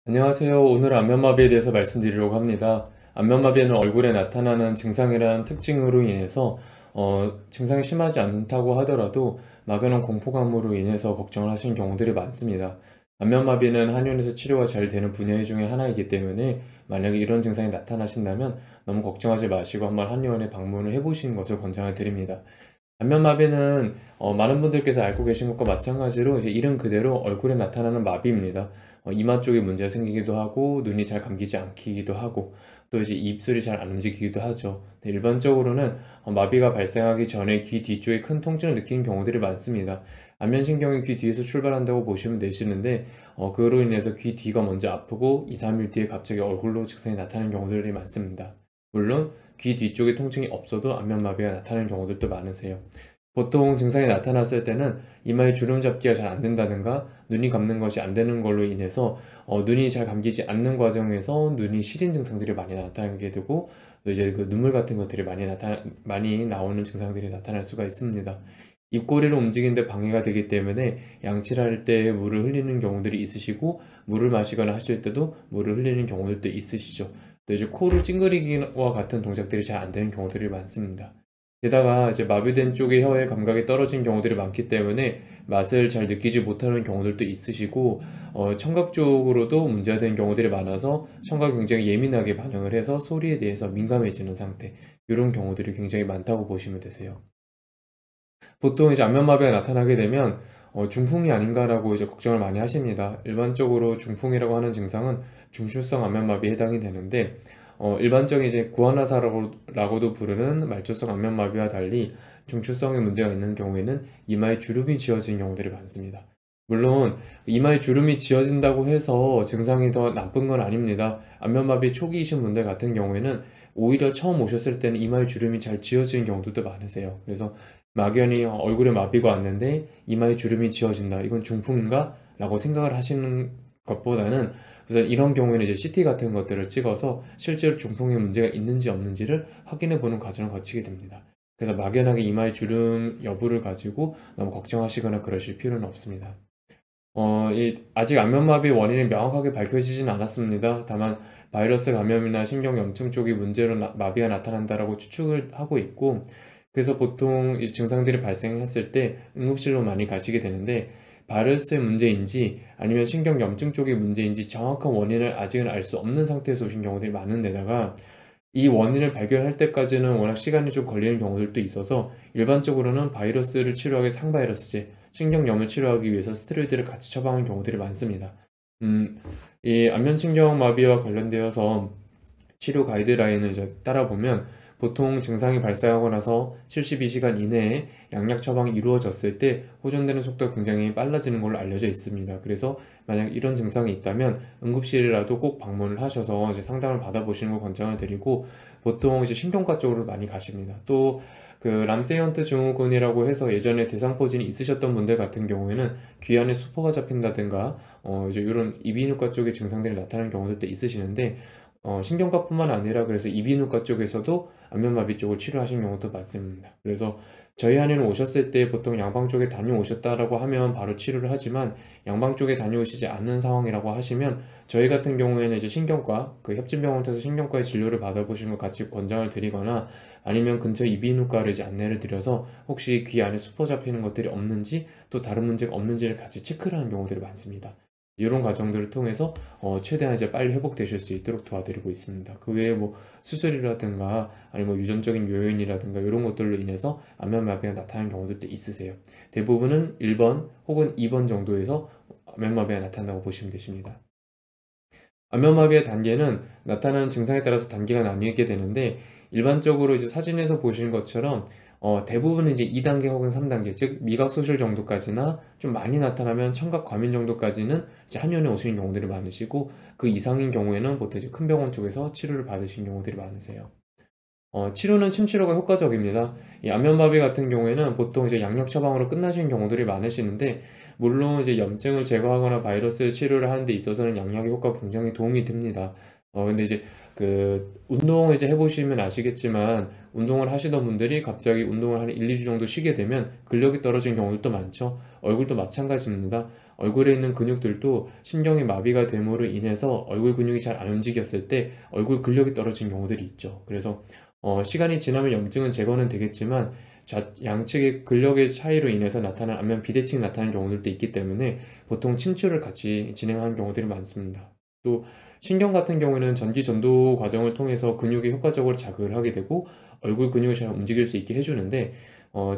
안녕하세요. 오늘 안면마비에 대해서 말씀드리려고 합니다. 안면마비는 얼굴에 나타나는 증상이라는 특징으로 인해서 증상이 심하지 않다고 하더라도 막연한 공포감으로 인해서 걱정을 하시는 경우들이 많습니다. 안면마비는 한의원에서 치료가 잘 되는 분야 중에 하나이기 때문에 만약에 이런 증상이 나타나신다면 너무 걱정하지 마시고 한번 한의원에 방문을 해보시는 것을 권장을 드립니다. 안면마비는 많은 분들께서 알고 계신 것과 마찬가지로 이제 이름 그대로 얼굴에 나타나는 마비입니다. 이마 쪽에 문제가 생기기도 하고 눈이 잘 감기지 않기도 하고 또 이제 입술이 잘 안 움직이기도 하죠. 네, 일반적으로는 마비가 발생하기 전에 귀 뒤쪽에 큰 통증을 느끼는 경우들이 많습니다. 안면신경이 귀 뒤에서 출발한다고 보시면 되시는데 그로 인해서 귀 뒤가 먼저 아프고 2, 3일 뒤에 갑자기 얼굴로 증상이 나타나는 경우들이 많습니다. 물론 귀 뒤쪽에 통증이 없어도 안면마비가 나타나는 경우들도 많으세요. 보통 증상이 나타났을 때는 이마에 주름 잡기가 잘 안 된다든가 눈이 감는 것이 안 되는 걸로 인해서 눈이 잘 감기지 않는 과정에서 눈이 시린 증상들이 많이 나타나게 되고 또 이제 그 눈물 같은 것들이 많이 나오는 증상들이 나타날 수가 있습니다. 입꼬리를 움직이는데 방해가 되기 때문에 양치를 할 때 물을 흘리는 경우들이 있으시고 물을 마시거나 하실 때도 물을 흘리는 경우들도 있으시죠. 또 이제 코를 찡그리기와 같은 동작들이 잘 안 되는 경우들이 많습니다. 게다가 이제 마비된 쪽의 혀의 감각이 떨어진 경우들이 많기 때문에 맛을 잘 느끼지 못하는 경우들도 있으시고 청각 쪽으로도 문제가 되는 경우들이 많아서 청각이 굉장히 예민하게 반응을 해서 소리에 대해서 민감해지는 상태 이런 경우들이 굉장히 많다고 보시면 되세요. 보통 이제 안면마비가 나타나게 되면 중풍이 아닌가라고 이제 걱정을 많이 하십니다. 일반적으로 중풍이라고 하는 증상은 중추성 안면마비에 해당이 되는데 일반적인 이제 구안화사라고도 부르는 말초성 안면마비와 달리 중추성에 문제가 있는 경우에는 이마에 주름이 지어지는 경우들이 많습니다. 물론 이마에 주름이 지어진다고 해서 증상이 더 나쁜 건 아닙니다. 안면마비 초기이신 분들 같은 경우에는 오히려 처음 오셨을 때는 이마에 주름이 잘 지어지는 경우들도 많으세요. 그래서 막연히 얼굴에 마비가 왔는데 이마에 주름이 지어진다. 이건 중풍인가? 라고 생각을 하시는 것보다는 우선 이런 경우에는 이제 CT 같은 것들을 찍어서 실제로 중풍에 문제가 있는지 없는지를 확인해 보는 과정을 거치게 됩니다. 그래서 막연하게 이마에 주름 여부를 가지고 너무 걱정하시거나 그러실 필요는 없습니다. 아직 안면마비 원인이 명확하게 밝혀지진 않았습니다. 다만 바이러스 감염이나 신경염증 쪽이 문제로 마비가 나타난다라고 추측을 하고 있고 그래서 보통 이 증상들이 발생했을 때 응급실로 많이 가시게 되는데 바이러스의 문제인지 아니면 신경염증 쪽의 문제인지 정확한 원인을 아직은 알 수 없는 상태에서 오신 경우들이 많은 데다가 이 원인을 발견할 때까지는 워낙 시간이 좀 걸리는 경우들도 있어서 일반적으로는 바이러스를 치료하기 위해 상바이러스제, 신경염을 치료하기 위해서 스테로이드를 같이 처방하는 경우들이 많습니다. 음, 이 안면신경마비와 관련되어서 치료 가이드라인을 이제 따라보면 보통 증상이 발생하고 나서 72시간 이내에 양약 처방이 이루어졌을 때 호전되는 속도가 굉장히 빨라지는 걸로 알려져 있습니다. 그래서 만약 이런 증상이 있다면 응급실이라도 꼭 방문을 하셔서 이제 상담을 받아보시는 걸 권장을 드리고 보통 이제 신경과 쪽으로 많이 가십니다. 또 그 람세이언트 증후군이라고 해서 예전에 대상포진이 있으셨던 분들 같은 경우에는 귀 안에 수포가 잡힌다든가 이제 이런 이비인후과 쪽의 증상들이 나타나는 경우들도 있으시는데 신경과뿐만 아니라 그래서 이비인후과 쪽에서도 안면마비 쪽을 치료하신 경우도 많습니다. 그래서 저희 한의원 오셨을 때 보통 양방 쪽에 다녀오셨다라고 하면 바로 치료를 하지만 양방 쪽에 다녀오시지 않는 상황이라고 하시면 저희 같은 경우에는 이제 신경과 그 협진병원 에서 신경과의 진료를 받아보시는 걸 같이 권장을 드리거나 아니면 근처 이비인후과를 이제 안내를 드려서 혹시 귀 안에 수포 잡히는 것들이 없는지 또 다른 문제가 없는지를 같이 체크를 하는 경우들이 많습니다. 이런 과정들을 통해서 최대한 이제 빨리 회복되실 수 있도록 도와드리고 있습니다. 그 외에 뭐 수술이라든가 아니면 뭐 유전적인 요인이라든가 이런 것들로 인해서 안면마비가 나타나는 경우들도 있으세요. 대부분은 1번 혹은 2번 정도에서 안면마비가 나타난다고 보시면 되십니다. 안면마비의 단계는 나타나는 증상에 따라서 단계가 나뉘게 되는데 일반적으로 이제 사진에서 보시는 것처럼 대부분은 이제 2단계 혹은 3단계 즉 미각 소실 정도까지나 좀 많이 나타나면 청각 과민 정도까지는 이제 한의원에 오시는 경우들이 많으시고 그 이상인 경우에는 보통 이제 큰 병원 쪽에서 치료를 받으시는 경우들이 많으세요. 치료는 침 치료가 효과적입니다. 이 안면마비 같은 경우에는 보통 이제 양력 처방으로 끝나시는 경우들이 많으시는데, 물론 이제 염증을 제거하거나 바이러스 치료를 하는 데 있어서는 양약의 효과가 굉장히 도움이 됩니다. 근데 이제 그 운동을 이제 해보시면 아시겠지만, 운동을 하시던 분들이 갑자기 운동을 한 1, 2주 정도 쉬게 되면 근력이 떨어지는 경우들도 많죠. 얼굴도 마찬가지입니다. 얼굴에 있는 근육들도 신경이 마비가 됨으로 인해서 얼굴 근육이 잘 안 움직였을 때 얼굴 근력이 떨어진 경우들이 있죠. 그래서 시간이 지나면 염증은 제거는 되겠지만 양측의 근력의 차이로 인해서 나타난 안면 비대칭이 나타나는 경우들도 있기 때문에 보통 침추를 같이 진행하는 경우들이 많습니다. 또 신경 같은 경우에는 전기 전도 과정을 통해서 근육이 효과적으로 자극을 하게 되고 얼굴 근육을 잘 움직일 수 있게 해주는데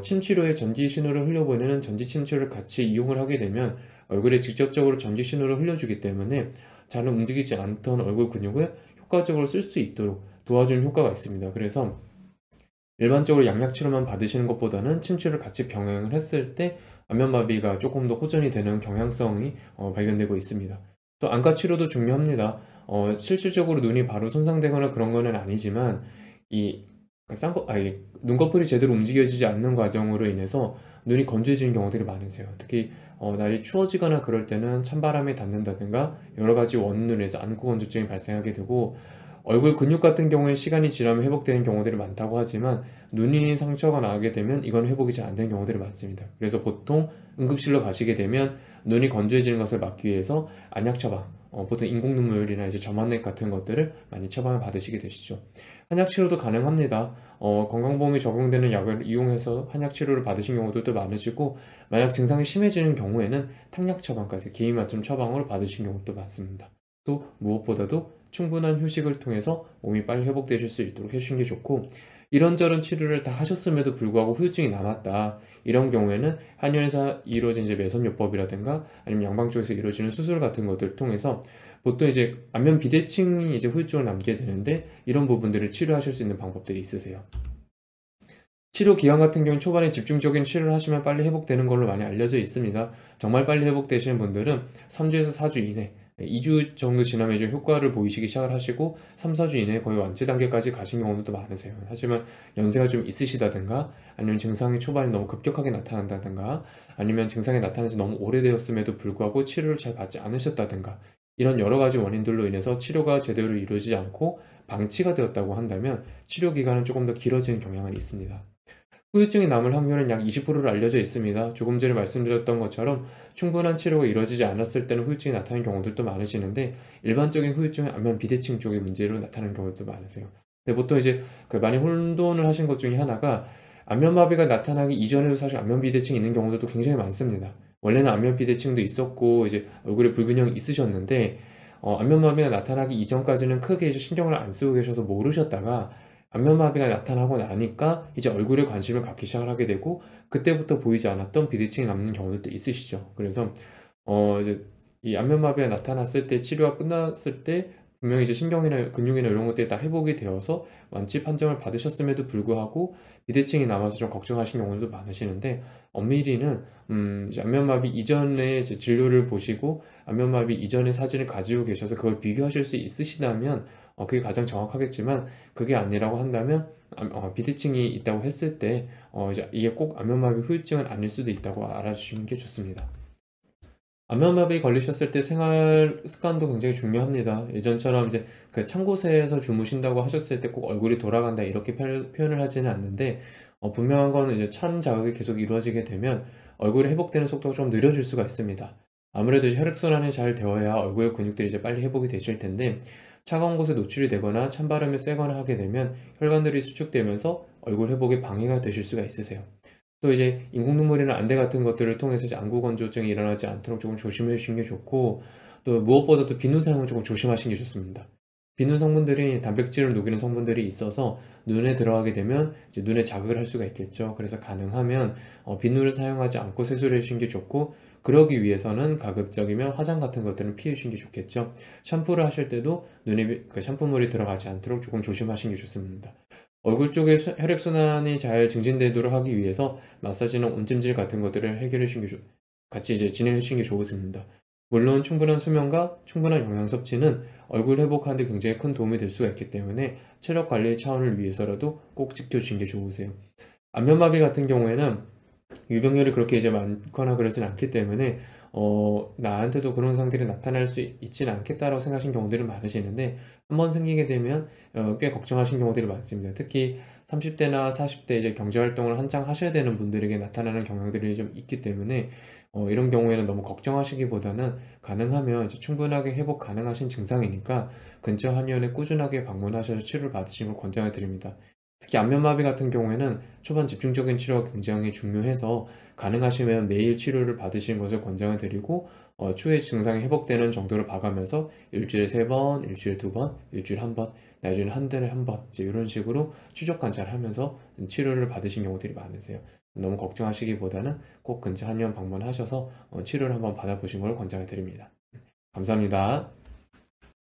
침치료에 전기 신호를 흘려보내는 전지 침치료를 같이 이용을 하게 되면 얼굴에 직접적으로 전기 신호를 흘려주기 때문에 잘 움직이지 않던 얼굴 근육을 효과적으로 쓸 수 있도록 도와주는 효과가 있습니다. 그래서 일반적으로 양약치료만 받으시는 것보다는 침치료를 같이 병행을 했을 때 안면마비가 조금 더 호전이 되는 경향성이 발견되고 있습니다. 또 안과치료도 중요합니다. 실질적으로 눈이 바로 손상되거나 그런 거는 아니지만 이 눈꺼풀이 제대로 움직여지지 않는 과정으로 인해서 눈이 건조해지는 경우들이 많으세요. 특히 날이 추워지거나 그럴 때는 찬바람에 닿는다든가 여러 가지 원인으로 해서 안구 건조증이 발생하게 되고 얼굴 근육 같은 경우에 시간이 지나면 회복되는 경우들이 많다고 하지만 눈이 상처가 나게 되면 이건 회복이 잘 안 되는 경우들이 많습니다. 그래서 보통 응급실로 가시게 되면 눈이 건조해지는 것을 막기 위해서 안약 처방, 보통 인공 눈물이나 이제 점압액 같은 것들을 많이 처방을 받으시게 되시죠. 한약 치료도 가능합니다. 건강보험이 적용되는 약을 이용해서 한약 치료를 받으신 경우들도 많으시고 만약 증상이 심해지는 경우에는 탕약 처방까지 개인 맞춤 처방을 받으신 경우도 많습니다. 또 무엇보다도 충분한 휴식을 통해서 몸이 빨리 회복되실 수 있도록 해주시는 게 좋고 이런저런 치료를 다 하셨음에도 불구하고 후유증이 남았다. 이런 경우에는 한의원에서 이루어진 이제 매선요법이라든가 아니면 양방 쪽에서 이루어지는 수술 같은 것들을 통해서 보통 이제 안면 비대칭이 이제 후유증을 남게 되는데 이런 부분들을 치료하실 수 있는 방법들이 있으세요. 치료 기간 같은 경우는 초반에 집중적인 치료를 하시면 빨리 회복되는 걸로 많이 알려져 있습니다. 정말 빨리 회복되시는 분들은 3주에서 4주 이내 2주 정도 지나면 이제 효과를 보이시기 시작을 하시고 3, 4주 이내에 거의 완치 단계까지 가신 경우도 많으세요. 하지만 연세가 좀 있으시다든가 아니면 증상이 초반에 너무 급격하게 나타난다든가 아니면 증상이 나타난 지 너무 오래되었음에도 불구하고 치료를 잘 받지 않으셨다든가 이런 여러 가지 원인들로 인해서 치료가 제대로 이루어지지 않고 방치가 되었다고 한다면 치료 기간은 조금 더 길어지는 경향은 있습니다. 후유증이 남을 확률은 약 20%로 알려져 있습니다. 조금 전에 말씀드렸던 것처럼 충분한 치료가 이루어지지 않았을 때는 후유증이 나타나는 경우들도 많으시는데 일반적인 후유증은 안면 비대칭 쪽의 문제로 나타나는 경우도 많으세요. 근데 보통 이제 많이 혼돈을 하신 것 중에 하나가 안면마비가 나타나기 이전에도 사실 안면 비대칭이 있는 경우들도 굉장히 많습니다. 원래는 안면 비대칭도 있었고 이제 얼굴에 불균형이 있으셨는데 안면마비가 나타나기 이전까지는 크게 이제 신경을 안 쓰고 계셔서 모르셨다가 안면마비가 나타나고 나니까 이제 얼굴에 관심을 갖기 시작을 하게 되고 그때부터 보이지 않았던 비대칭이 남는 경우들도 있으시죠. 그래서 이제 이 안면마비가 나타났을 때 치료가 끝났을 때 분명히 이제 신경이나 근육이나 이런 것들이 다 회복이 되어서 완치 판정을 받으셨음에도 불구하고 비대칭이 남아서 좀 걱정하신 경우도 많으시는데 엄밀히는 이제 안면마비 이전에 이제 진료를 보시고 안면마비 이전의 사진을 가지고 계셔서 그걸 비교하실 수 있으시다면 그게 가장 정확하겠지만 그게 아니라고 한다면 비대칭이 있다고 했을 때 이제 이게 꼭 안면마비 후유증은 아닐 수도 있다고 알아주시는 게 좋습니다. 안면마비 걸리셨을 때 생활 습관도 굉장히 중요합니다. 예전처럼 이제 그 찬 곳에서 주무신다고 하셨을 때 꼭 얼굴이 돌아간다 이렇게 표현을 하지는 않는데 분명한 거는 이제 찬 자극이 계속 이루어지게 되면 얼굴이 회복되는 속도가 좀 느려질 수가 있습니다. 아무래도 이제 혈액순환이 잘 되어야 얼굴 근육들이 이제 빨리 회복이 되실 텐데 차가운 곳에 노출이 되거나 찬바람이 쐬거나 하게 되면 혈관들이 수축되면서 얼굴 회복에 방해가 되실 수가 있으세요. 또 이제 인공 눈물이나 안대 같은 것들을 통해서 이제 안구 건조증이 일어나지 않도록 조금 조심해 주시는 게 좋고 또 무엇보다도 비누 사용은 조금 조심하시는 게 좋습니다. 비누 성분들이 단백질을 녹이는 성분들이 있어서 눈에 들어가게 되면 이제 눈에 자극을 할 수가 있겠죠. 그래서 가능하면 비누를 사용하지 않고 세수를 해주시는 게 좋고 그러기 위해서는 가급적이면 화장 같은 것들은 피해 주시는 게 좋겠죠. 샴푸를 하실 때도 눈에 그 샴푸물이 들어가지 않도록 조금 조심하시는 게 좋습니다. 얼굴 쪽에 혈액순환이 잘 증진되도록 하기 위해서 마사지나 온찜질 같은 것들을 해결해 주시는 게 같이 이제 진행해 주시는 게 좋습니다. 물론 충분한 수면과 충분한 영양 섭취는 얼굴 회복하는 데 굉장히 큰 도움이 될 수가 있기 때문에 체력 관리 차원을 위해서라도 꼭 지켜주시는 게 좋으세요. 안면마비 같은 경우에는 유병률이 그렇게 이제 많거나 그러진 않기 때문에 나한테도 그런 상태가 나타날 수 있지는 않겠다라고 생각하시는 경우들이 많으시는데 한번 생기게 되면 꽤 걱정하시는 경우들이 많습니다. 특히 30대나 40대 이제 경제활동을 한창 하셔야 되는 분들에게 나타나는 경향들이 좀 있기 때문에 이런 경우에는 너무 걱정하시기보다는 가능하면 이제 충분하게 회복 가능하신 증상이니까 근처 한의원에 꾸준하게 방문하셔서 치료를 받으시는 걸 권장을 드립니다. 특히 안면마비 같은 경우에는 초반 집중적인 치료가 굉장히 중요해서 가능하시면 매일 치료를 받으시는 것을 권장을 드리고 추후에 증상이 회복되는 정도를 봐가면서 일주일에 3번, 일주일에 2번, 일주일에 1번, 나중에 한 달에 1번 이제 이런 식으로 추적 관찰을 하면서 치료를 받으신 경우들이 많으세요. 너무 걱정하시기보다는 꼭 근처 한의원 방문하셔서 치료를 한번 받아보신 걸 권장해 드립니다. 감사합니다.